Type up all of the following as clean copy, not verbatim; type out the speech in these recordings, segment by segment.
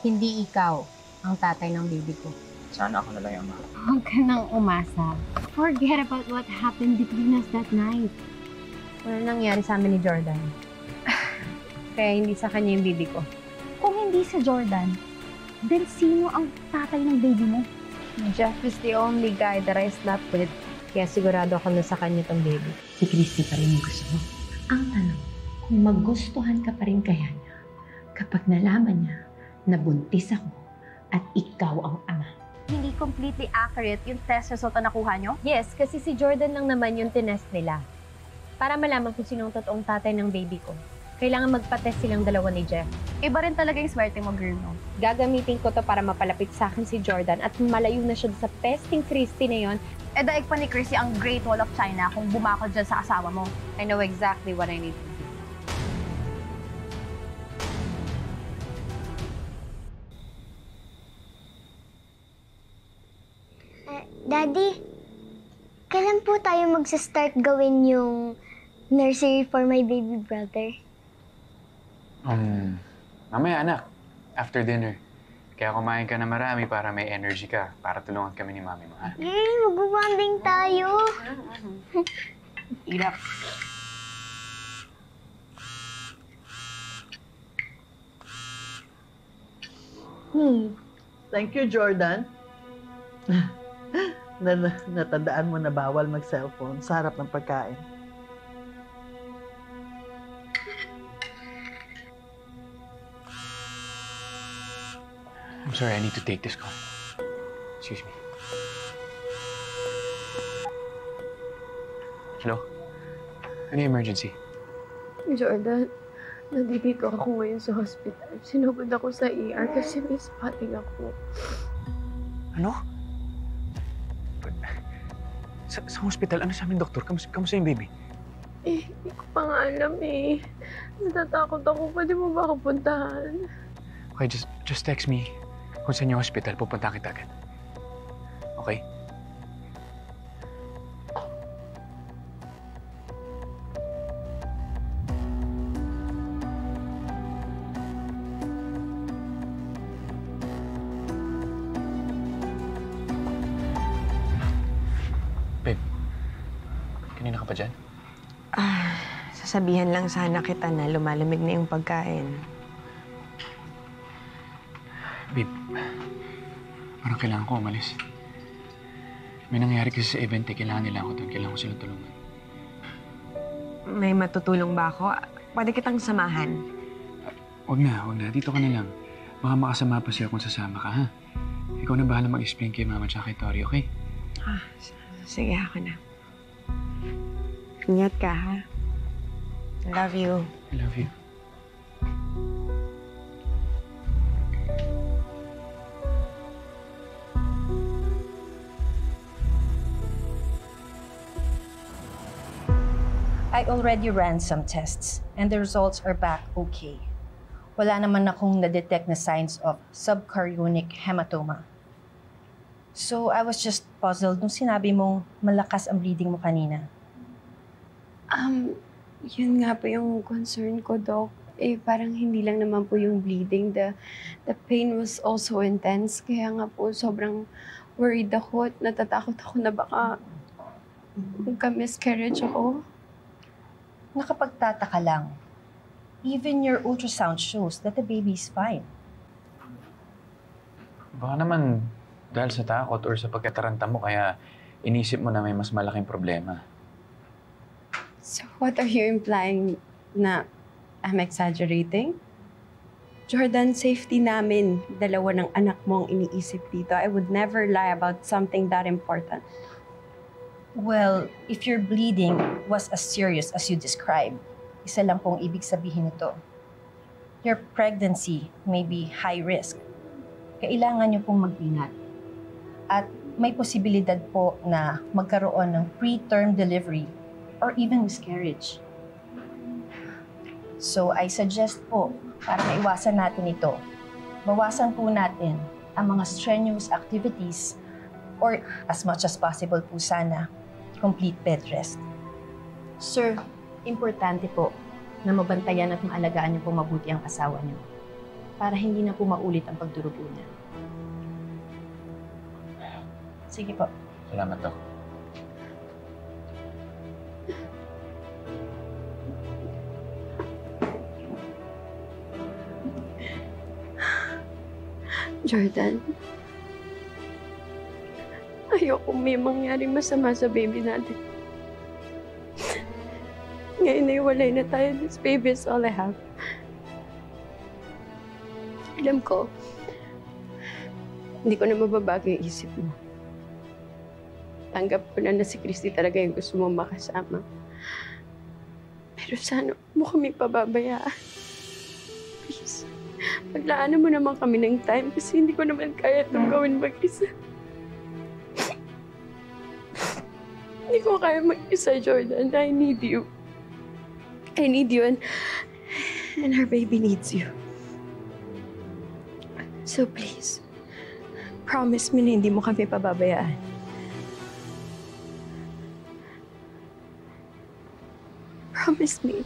Hindi ikaw ang tatay ng baby ko. Sana ako na lang yung ama. Huwag ka nang umasa. Forget about what happened between us that night. Wala nangyari sa amin ni Jordan. Kaya hindi sa kanya yung baby ko. Kung hindi si Jordan, then sino ang tatay ng baby mo? Jeff is the only guy that I slept with. Kaya sigurado ako na sa kanya tong baby. Si Christy pa rin yung gusto mo. Ang tanong, kung magustuhan ka pa rin kaya niya kapag nalaman niya na buntis ako at ikaw ang ama. Hindi completely accurate yung test result na nakuha nyo? Yes, kasi si Jordan lang naman yung tinest nila. Para malaman kung sino ang totoong tatay ng baby ko. Kailangan magpa-test silang dalawa ni Jeff. Iba rin talaga yung swerte mo, girl, no? Gagamitin ko to para mapalapit sa akin si Jordan at malayo na siya sa pesting Christy na yon. Eh, daig pa ni Chrissy ang Great Wall of China kung bumakod dyan sa asawa mo. I know exactly what I need to do. Daddy, kailan po tayo magsa-start gawin yung nursery for my baby brother? Mamaya anak, after dinner. Kaya kumain ka na marami para may energy ka, para tulungan kami ni mami mo, ha? Yay! Mag-bonding tayo! Eat up. Thank you, Jordan. Natandaan mo na bawal mag-cellphone sa harap ng pagkain. I'm sorry, I need to take this call. Excuse me. Hello? Ano yung emergency? Jordan, nandito ako ngayon sa hospital. Sinugod ako sa ER kasi may spotting ako. Ano? Sa hospital, ano sa amin, doktor? Kamusta yung baby? Eh, hindi ko pa nga alam eh. Natatakot ako. Pwede mo ba ako puntahan? Okay, just text me kung saan yung hospital. Pupunta kita agad. Okay? Babe, kanina ka pa dyan? Sasabihan lang sana kita na lumalamig na yung pagkain. Babe, parang kailangan ko umalis. May nangyari kasi sa event eh. Kailangan nila ako doon. Kailangan ko silang tulungan. May matutulong ba ako? Pwede kitang samahan. Huwag na. Dito ka na lang. Baka makasama pa siya kung sasama ka, ha? Ikaw na bahala mag-explain kay Mama at kay Tori, okay? Sige, ako na. Ingat ka, ha? I love you. I love you. I already ran some tests and the results are back okay. Wala naman akong na-detect na signs of subchorionic hematoma. So I was just puzzled nung sinabi mong malakas ang bleeding mo kanina. Yun nga po yung concern ko, Doc. Eh, parang hindi lang naman po yung bleeding. The pain was also intense. Kaya nga po, sobrang worried ako at natatakot ako na baka magka-miscarriage ako. Nakapagtataka lang. Even your ultrasound shows that the baby is fine. Baka naman dahil sa takot or sa pagkataranta mo kaya inisip mo na may mas malaking problema. So what are you implying? Na I'm exaggerating? Jordan, safety namin. Dalawa ng anak mo ang iniisip dito. I would never lie about something that important. Well, if your bleeding was as serious as you described, isa lang pong ibig sabihin nito. Your pregnancy may be high risk. Kailangan niyo pong mag-ingat. At may posibilidad po na magkaroon ng preterm delivery or even miscarriage. So I suggest po, para maiwasan natin ito, bawasan po natin ang mga strenuous activities or as much as possible po sana, complete bed rest. Sir, importante po na mabantayan at maalagaan niyo po mabuti ang asawa niyo. para hindi na po maulit ang pagdurugo niya. Sige po. Salamat, Dok. Jordan, ayoko may mangyaring masama sa baby natin. Ngayon ay walay na tayo. This baby is all I have. Alam ko, hindi ko na mababago yung isip mo. Tanggap ko na si Christy talaga yung gusto mo makasama. Pero sana huwag mo kami pababayaan. Please. Paglaanan mo naman kami ng time kasi hindi ko naman kaya itong gawin mag-isa. Hindi ko kaya mag-isa, Jordan. I need you. I need you and our baby needs you. So please, promise me na hindi mo kami pababayaan. Promise me.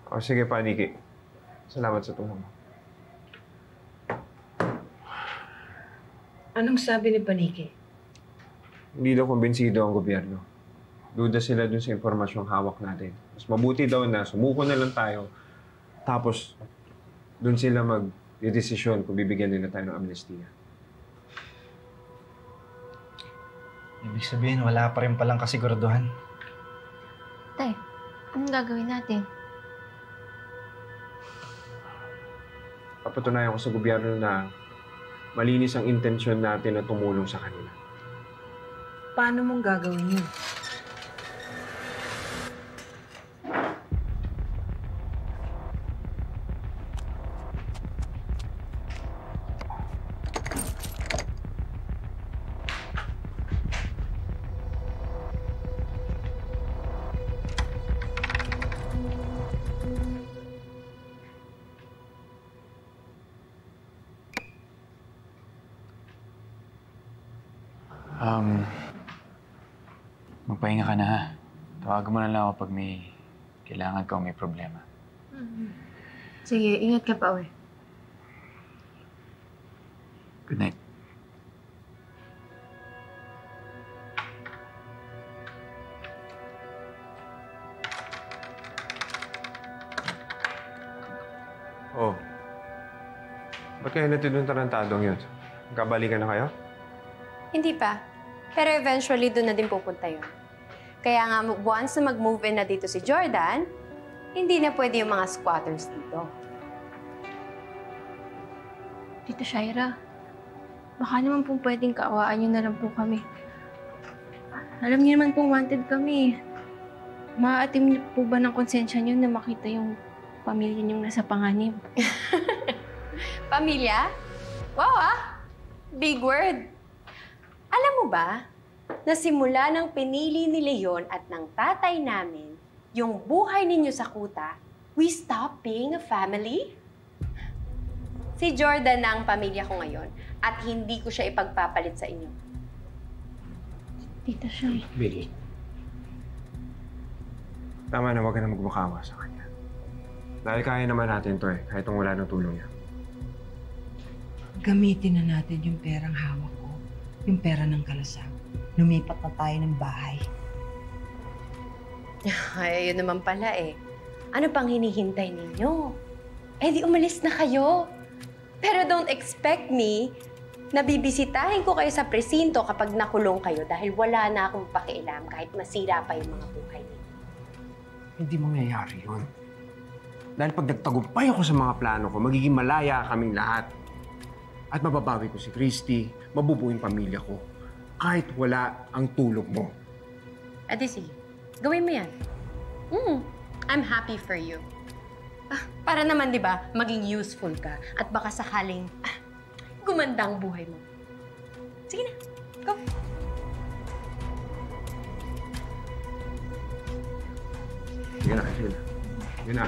O sige pa, Nikki. Salamat sa tulong mo. Anong sabi ni Paniki? Hindi daw kumbinsido ang gobyerno. Duda sila dun sa impormasyong hawak natin. Mas mabuti daw na sumuko na lang tayo. Tapos, dun sila mag-desisyon kung bibigyan nila tayo ng amnestiya. Ibig sabihin, wala pa rin palang kasiguraduhan. Tay, anong gagawin natin? Papatunayan ko sa gobyerno na malinis ang intensyon natin na tumulong sa kanila. Paano mong gagawin yun? Magpahinga ka na, ha? Tawagan mo na lang ako pag may kailangan ka o may problema. Sige, ingat ka pa, uwi. Good night. Oh. Ba't kayo natid ng tarantadong yun? Magkabalikan na kayo? Hindi pa. Pero eventually, doon na din pupunta yun. Kaya nga, once na mag-move in na dito si Jordan, hindi na pwede yung mga squatters dito. Tita Shaira, baka naman pong pwedeng kaawaan niyo na lang po kami. Alam niyo naman pong wanted kami. Maaatim niyo po ba ng konsensya niyo na makita yung pamilya niyong nasa panganib? Pamilya? Wow, ah! Big word. Alam mo ba, na simula nang pinili ni Leon at ng tatay namin yung buhay ninyo sa kuta, we stopped being a family? Si Jordan na ang pamilya ko ngayon at hindi ko siya ipagpapalit sa inyo. Tita Shay. Billy. Tama na, huwag ka na magmakawa sa kanya. Dahil kaya naman natin to eh, kahit wala ng tulong niya. Gamitin na natin yung perang hawak ko. Yung pera ng kalasag. Lumipat na tayo ng bahay. Ay, ayun naman pala eh. Ano pang hinihintay ninyo? Eh di umalis na kayo. Pero don't expect me na bibisitahin ko kayo sa presinto kapag nakulong kayo dahil wala na akong pakialam kahit masira pa yung mga buhay ninyo. Hindi mangyayari yun. Dahil pag nagtagumpay ako sa mga plano ko, magiging malaya kaming lahat. At mababawi ko si Christy, mabubuo yung pamilya ko. Kahit wala ang tulog mo. Ate, sige. Gawin mo yan. I'm happy for you. Para naman, di ba, maging useful ka at baka sakaling gumanda ang buhay mo. Sige na. Go. Sige na, sige na. Sige na.